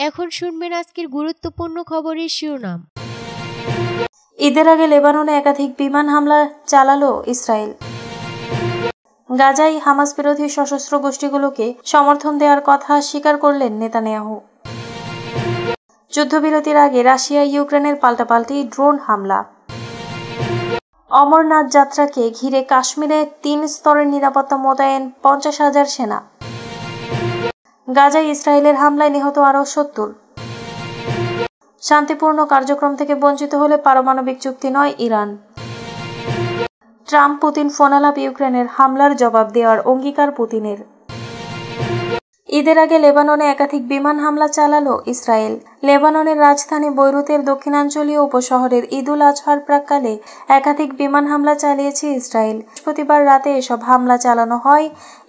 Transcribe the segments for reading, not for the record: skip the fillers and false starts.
এখন শুনবেন আজকের গুরুত্বপূর্ণ খবরের শিরোনাম। ঈদের আগে লেবাননে একাধিক বিমান হামলা চালালো ইসরায়েল। গাজায় হামাস বিরোধী সশস্ত্র গোষ্ঠীগুলোকে সমর্থন দেওয়ার কথা স্বীকার করলেন নেতানিয়াহু। যুদ্ধবিরতির আগে রাশিয়া ইউক্রেনের পাল্টাপাল্টি ড্রোন হামলা। অমরনাথ যাত্রাকে ঘিরে কাশ্মীরে ৩ স্তরের নিরাপত্তা মোতায়েন ৫০,০০০ সেনা। গাজায় ইসরায়েলের হামলায় নিহত আরও ৭০। শান্তিপূর্ণ কার্যক্রম থেকে বঞ্চিত হলে পারমাণবিক চুক্তি নয় ইরান। ট্রাম্প পুতিন ফোনালাপ, ইউক্রেনের হামলার জবাব দেওয়ার অঙ্গীকার পুতিনের। ঈদের আগে লেবাননে একাধিক বিমান হামলা চালালো ইসরায়েল। লেবাননের রাজধানী বৈরুতের দক্ষিণাঞ্চলীয় উপশহরের ঈদুল আজহার প্রাক্কালে একাধিক বিমান হামলা চালিয়েছে ইসরায়েল। বৃহস্পতিবার রাতে এসব হামলা চালানো হয়।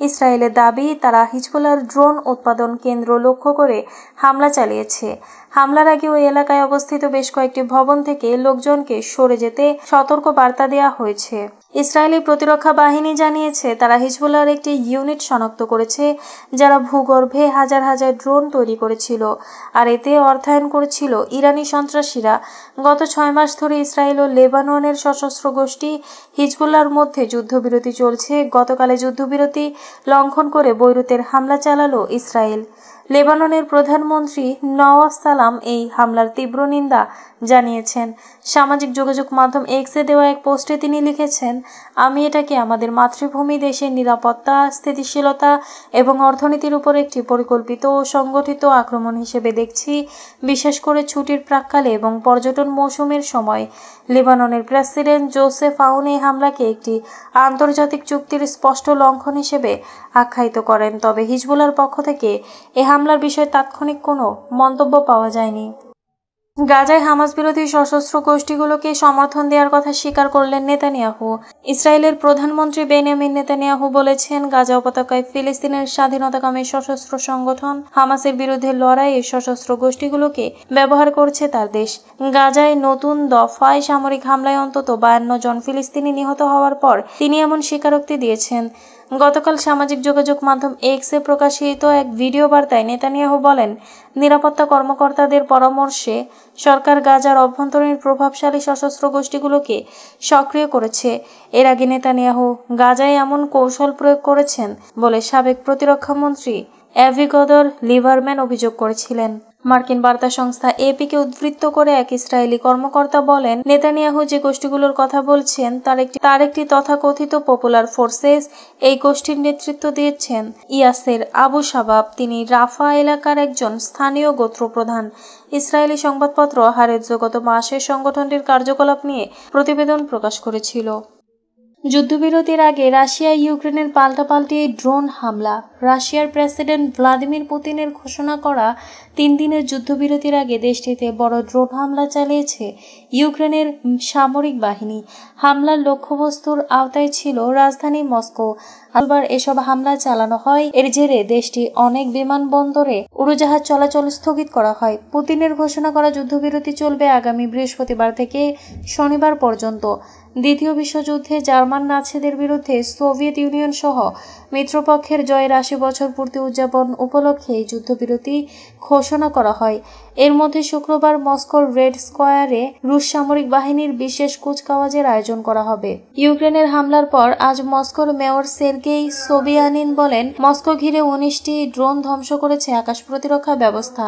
ইসরায়েলের দাবি, তারা হিজবুল্লাহর ড্রোন উৎপাদন কেন্দ্র লক্ষ্য করে হামলা চালিয়েছে। হামলার আগে ওই এলাকায় অবস্থিত বেশ কয়েকটি ভবন থেকে লোকজনকে সরে যেতে সতর্ক বার্তা দেওয়া হয়েছে। ইসরায়েলি প্রতিরক্ষা বাহিনী জানিয়েছে, তারা হিজবুল্লাহর একটি ইউনিট শনাক্ত করেছে, যারা ভূগর্ভে হাজার হাজার ড্রোন তৈরি করেছিল আর এতে অর্থায়ন করেছিল ইরানি সন্ত্রাসীরা। গত ৬ মাস ধরে ইসরায়েল ও লেবাননের সশস্ত্র গোষ্ঠী হিজবুল্লাহর মধ্যে যুদ্ধবিরতি চলছে। গতকালে যুদ্ধবিরতি লঙ্ঘন করে বৈরুতের হামলা চালালো ইসরায়েল। লেবাননের প্রধানমন্ত্রী নওয়াজ সালাম এই হামলার তীব্র নিন্দা জানিয়েছেন। সামাজিক যোগাযোগ মাধ্যম এক্সে দেওয়া এক পোস্টে তিনি লিখেছেন, আমি এটাকে আমাদের মাতৃভূমি দেশের নিরাপত্তা, স্থিতিশীলতা এবং অর্থনীতির উপর একটি পরিকল্পিত ও সংগঠিত আক্রমণ হিসেবে দেখছি, বিশেষ করে ছুটির প্রাক্কালে এবং পর্যটন মৌসুমের সময়। লেবাননের প্রেসিডেন্ট জোসেফ আউন এই হামলাকে একটি আন্তর্জাতিক চুক্তির স্পষ্ট লঙ্ঘন হিসেবে আখ্যায়িত করেন। তবে হিজবুল্লাহর পক্ষ থেকে এ হামলার বিষয়ে তাৎক্ষণিক কোনো মন্তব্য পাওয়া যায়নি। গাজায় হামাস বিরোধী সশস্ত্র গোষ্ঠীগুলোকে সমর্থন দেওয়ার কথা স্বীকার করলেন নেতানিয়াহু। ইসরায়েলের প্রধানমন্ত্রী বেনিয়ামিন নেতানিয়াহু বলেছেন, গাজা উপত্যকায় ফিলিস্তিনের স্বাধীনতাকামী সশস্ত্র সংগঠন হামাসের বিরুদ্ধে লড়াইয়ে সশস্ত্র গোষ্ঠীগুলোকে ব্যবহার করছে তার দেশ। গাজায় নতুন দফায় সামরিক হামলায় অন্তত ৫২ জন ফিলিস্তিনি নিহত হওয়ার পর তিনি এমন স্বীকারোক্তি দিয়েছেন। গতকাল সামাজিক যোগাযোগ মাধ্যম এক্সে প্রকাশিত এক ভিডিও বার্তায় নেতানিয়াহু বলেন, নিরাপত্তা কর্মকর্তাদের পরামর্শে সরকার গাজার অভ্যন্তরীণ প্রভাবশালী সশস্ত্র গোষ্ঠীগুলোকে সক্রিয় করেছে। এর আগে নেতানিয়াহু গাজায় এমন কৌশল প্রয়োগ করেছেন বলে সাবেক প্রতিরক্ষামন্ত্রী অ্যাভিগদর লিবারম্যান অভিযোগ করেছিলেন। মার্কিন বার্তা সংস্থা এপিকে উদ্ধৃত করে এক ইসরায়েলি কর্মকর্তা বলেন, নেতানিয়াহু যে গোষ্ঠীগুলোর কথা বলছেন তার একটি তথাকথিত পপুলার ফোর্সেস এই গোষ্ঠীর নেতৃত্ব দিয়েছেন ইয়াসের আবু শাবাব। তিনি রাফা এলাকার একজন স্থানীয় গোত্রপ্রধান। ইসরায়েলি সংবাদপত্র হারেজ গত মাসে সংগঠনটির কার্যকলাপ নিয়ে প্রতিবেদন প্রকাশ করেছিল। যুদ্ধবিরতির আগে রাশিয়া ইউক্রেনের পাল্টাপাল্টি ড্রোন হামলা। রাশিয়ার প্রেসিডেন্ট ভ্লাদিমির পুতিনের ঘোষণা করা ৩ দিনের যুদ্ধবিরতির আগে দেশটিতে বড় ড্রোন হামলা চালিয়েছে ইউক্রেনের সামরিক বাহিনী। হামলার লক্ষ্যবস্তুর আওতায় ছিল রাজধানী মস্কো। আবার এসব হামলা চালানো হয়। এর জেরে দেশটি অনেক বিমানবন্দরে উড়োজাহাজ চলাচল স্থগিত করা হয়। পুতিনের ঘোষণা করা যুদ্ধবিরতি চলবে আগামী বৃহস্পতিবার থেকে শনিবার পর্যন্ত। দ্বিতীয় বিশ্বযুদ্ধে জার্মান নাৎসিদের বিরুদ্ধে সোভিয়েত ইউনিয়ন সহ মিত্রপক্ষের জয়ের ৮০ বছর পূর্তি উদযাপন উপলক্ষে এই যুদ্ধবিরতি ঘোষণা করা হয়। এর মধ্যে শুক্রবার মস্কোর রেড স্কোয়ারে রুশ সামরিক বাহিনীর বিশেষ কুচকাওয়াজের আয়োজন করা হবে। ইউক্রেনের হামলার পর আজ মস্কোর মেয়র সের্গেই সোবিয়ানিন বলেন, মস্কো ঘিরে ১৯টি ড্রোন ধ্বংস করেছে আকাশ প্রতিরক্ষা ব্যবস্থা।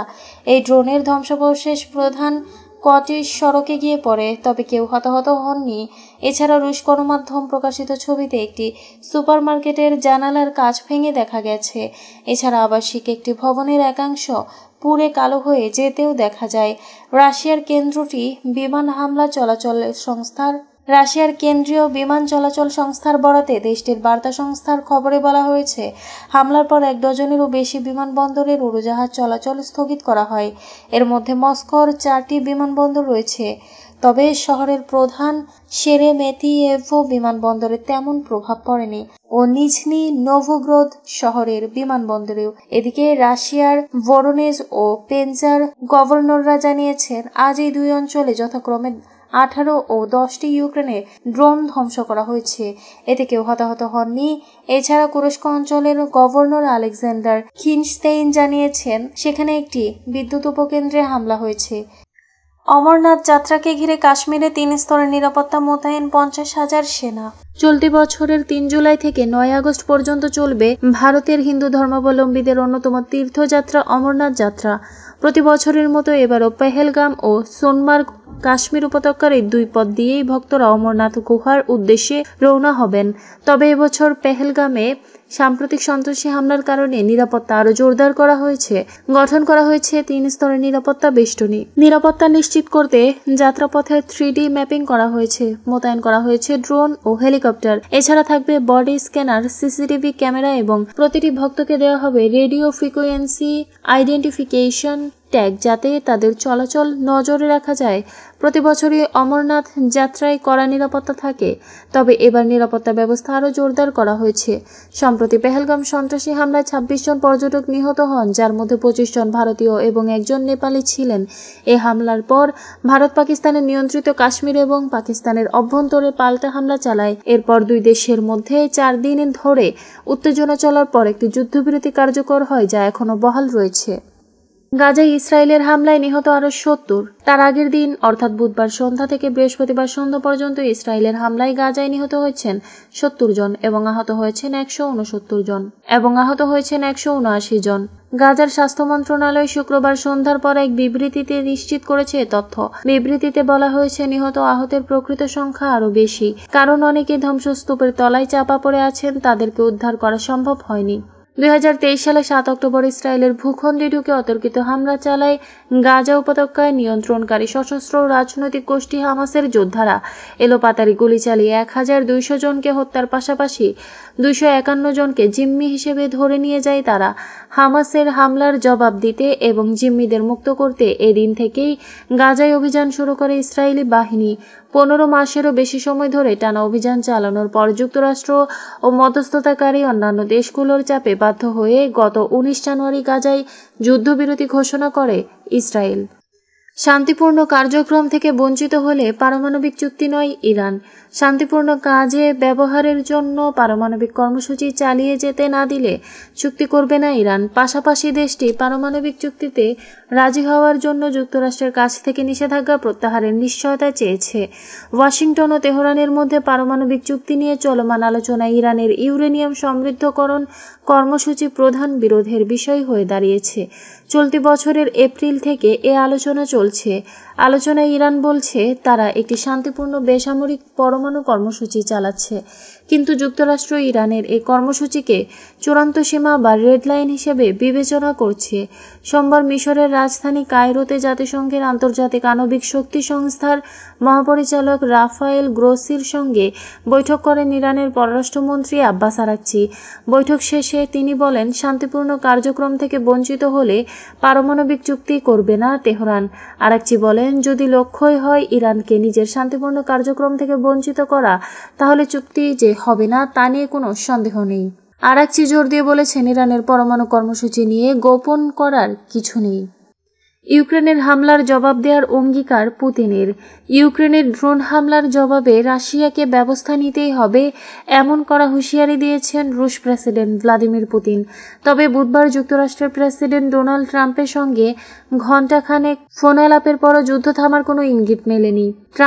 এই ড্রোনের ধ্বংসাবশেষ প্রধান কটি সড়কে গিয়ে পড়ে, তবে কেউ হতাহত হননি। এছাড়া রুশ গণমাধ্যম প্রকাশিত ছবিতে একটি সুপারমার্কেটের জানালার কাঁচ ভেঙে দেখা গেছে। এছাড়া আবাসিক একটি ভবনের একাংশ পুড়ে কালো হয়ে যেতেও দেখা যায়। রাশিয়ার কেন্দ্রীয় বিমান চলাচল সংস্থার বরাতে দেশটির বার্তা সংস্থার খবরে বলা হয়েছে, হামলার পর ১ ডজনেরও বেশি বিমানবন্দরের উড়োজাহাজ চলাচল স্থগিত করা হয়। এর মধ্যে মস্কোর ৪টি বিমানবন্দর রয়েছে। তবে শহরের প্রধান শেরেমেতিয়েভো বিমানবন্দরে তেমন প্রভাব পড়েনি ও নিঝনি নোভোগ্রোদ শহরের বিমানবন্দরেও। এদিকে রাশিয়ার ভোরোনেজ ও পেনজার গভর্নররা জানিয়েছেন, আজ এই ২ অঞ্চলে যথাক্রমে 18 ও 10টি ইউক্রেনের ড্রোন ধ্বংস করা হয়েছে। এতে কেউ হতাহত হননি। এছাড়া তুরস্ক অঞ্চলের গভর্নর আলেকজান্ডার খিনস্টেইন জানিয়েছেন সেখানে একটি বিদ্যুৎ উপকেন্দ্রে হামলা হয়েছে। অমরনাথ যাত্রাকে ঘিরে কাশ্মীরে 3 স্তরের নিরাপত্তা মোতায়েন 50,000 সেনা। চলতি বছরের 3 জুলাই থেকে 9 আগস্ট পর্যন্ত চলবে ভারতের হিন্দু ধর্মাবলম্বীদের অন্যতম তীর্থযাত্রা অমরনাথ যাত্রা। প্রতি বছরের মতো এবারও পেহেলগাম ও সোনমার্গ কাশ্মীর উপত্যকার এই 2 পথ দিয়েই ভক্তরা অমরনাথ গুহার উদ্দেশ্যে রওনা হবেন। তবে এবছর পেহেলগামে সাম্প্রতিক সন্ত্রাসী হামলার কারণে নিরাপত্তা আরও জোরদার করা হয়েছে। গঠন করা হয়েছে 3 স্তরের নিরাপত্তা বেষ্টনী। নিরাপত্তা নিশ্চিত করতে যাত্রাপথে 3D ম্যাপিং করা হয়েছে। মোতায়েন করা হয়েছে ড্রোন ও হেলিকপ্টার। এছাড়া থাকবে বডি স্ক্যানার, সিসিটিভি ক্যামেরা এবং প্রতিটি ভক্তকে দেওয়া হবে রেডিও ফ্রিকোয়েন্সি আইডেন্টিফিকেশন ট্যাগ, যাতে তাদের চলাচল নজরে রাখা যায়। প্রতি বছরই অমরনাথ যাত্রায় কড়া নিরাপত্তা থাকে, তবে এবার নিরাপত্তা ব্যবস্থা আরও জোরদার করা হয়েছে। সম্প্রতি পেহেলগাম সন্ত্রাসী হামলায় 26 জন পর্যটক নিহত হন, যার মধ্যে 25 জন ভারতীয় এবং 1 জন নেপালি ছিলেন। এ হামলার পর ভারত পাকিস্তানের নিয়ন্ত্রিত কাশ্মীর এবং পাকিস্তানের অভ্যন্তরে পাল্টা হামলা চালায়। এরপর 2 দেশের মধ্যে 4 দিন ধরে উত্তেজনা চলার পর একটি যুদ্ধবিরতি কার্যকর হয়, যা এখনও বহাল রয়েছে। গাজায় ইসরায়েলের হামলায় নিহত আরও 70। তার আগের দিন অর্থাৎ বুধবার সন্ধ্যা থেকে বৃহস্পতিবার সন্ধ্যা পর্যন্ত ইসরায়েলের হামলায় গাজায় নিহত হয়েছেন 70 জন এবং আহত হয়েছেন 179 জন। গাজার স্বাস্থ্য মন্ত্রণালয় শুক্রবার সন্ধ্যার পর এক বিবৃতিতে নিশ্চিত করেছে এ তথ্য। বিবৃতিতে বলা হয়েছে, নিহত আহতের প্রকৃত সংখ্যা আরও বেশি, কারণ অনেকে ধ্বংসস্তূপের তলায় চাপা পড়ে আছেন, তাদেরকে উদ্ধার করা সম্ভব হয়নি। 2023 সালে 7 অক্টোবর ইসরায়েলের ভূখণ্ডে ঢুকে অতর্কিত হামলা চালায় গাজা উপত্যকায় নিয়ন্ত্রণকারী সশস্ত্র রাজনৈতিক গোষ্ঠী হামাসের যোদ্ধারা। এলোপাতাড়ি গুলি চালিয়ে 1200 জনকে হত্যার পাশাপাশি 251 জনকে জিম্মি হিসেবে ধরে নিয়ে যায় তারা। হামাসের হামলার জবাব দিতে এবং জিম্মিদের মুক্ত করতে এদিন থেকেই গাজায় অভিযান শুরু করে ইসরায়েলি বাহিনী। 15 মাসেরও বেশি সময় ধরে টানা অভিযান চালানোর পর যুক্তরাষ্ট্র ও মধ্যস্থতাকারী অন্যান্য দেশগুলোর চাপে বাধ্য হয়ে গত 19 জানুয়ারি গাজায় যুদ্ধবিরতি ঘোষণা করে ইসরায়েল। শান্তিপূর্ণ কার্যক্রম থেকে বঞ্চিত হলে পারমাণবিক চুক্তি নয় ইরান। শান্তিপূর্ণ কাজে ব্যবহারের জন্য পারমাণবিক কর্মসূচি চালিয়ে যেতে না দিলে চুক্তি করবে না ইরান। পাশাপাশি দেশটি পারমাণবিক চুক্তিতে রাজি হওয়ার জন্য যুক্তরাষ্ট্রের কাছ থেকে নিষেধাজ্ঞা প্রত্যাহারের নিশ্চয়তা চেয়েছে। ওয়াশিংটন ও তেহরানের মধ্যে পারমাণবিক চুক্তি নিয়ে চলমান আলোচনায় ইরানের ইউরেনিয়াম সমৃদ্ধকরণ কর্মসূচি প্রধান বিরোধের বিষয় হয়ে দাঁড়িয়েছে। চলতি বছরের এপ্রিল থেকে এ আলোচনা চলছে। আলোচনায় ইরান বলছে তারা একটি শান্তিপূর্ণ বেসামরিক পরমাণু কর্মসূচি চালাচ্ছে, কিন্তু যুক্তরাষ্ট্র ইরানের এই কর্মসূচিকে চূড়ান্ত সীমা বা রেড লাইন হিসেবে বিবেচনা করছে। সোমবার মিশরের রাজধানী কায়রোতে জাতিসংঘের আন্তর্জাতিক আণবিক শক্তি সংস্থার মহাপরিচালক রাফায়েল গ্রোসির সঙ্গে বৈঠক করেন ইরানের পররাষ্ট্রমন্ত্রী আব্বাস আরাকচি। বৈঠক শেষে তিনি বলেন, শান্তিপূর্ণ কার্যক্রম থেকে বঞ্চিত হলে পারমাণবিক চুক্তি করবে না তেহরান। আরাকচি বলেন, যদি লক্ষ্যই হয় ইরানকে নিজের শান্তিপূর্ণ কার্যক্রম থেকে বঞ্চিত করা, তাহলে চুক্তি যে হবে না তা নিয়ে কোনো সন্দেহ নেই। আরাকচি জোর দিয়ে বলেছেন, ইরানের পরমাণু কর্মসূচি নিয়ে গোপন করার কিছু নেই। ইউক্রেনের হামলার জবাব দেওয়ার অঙ্গীকার পুতিনের। ইউক্রেনের ড্রোন হামলার জবাবে রাশিয়াকে ব্যবস্থা নিতেই হবে, এমন কড়া হুঁশিয়ারি দিয়েছেন রুশ প্রেসিডেন্ট ভ্লাদিমির পুতিন। তবে বুধবার যুক্তরাষ্ট্রের প্রেসিডেন্ট ডোনাল্ড ট্রাম্পের সঙ্গে ঘণ্টাখানেক ফোনালাপের পরও যুদ্ধ থামার কোনো ইঙ্গিত মেলেনি।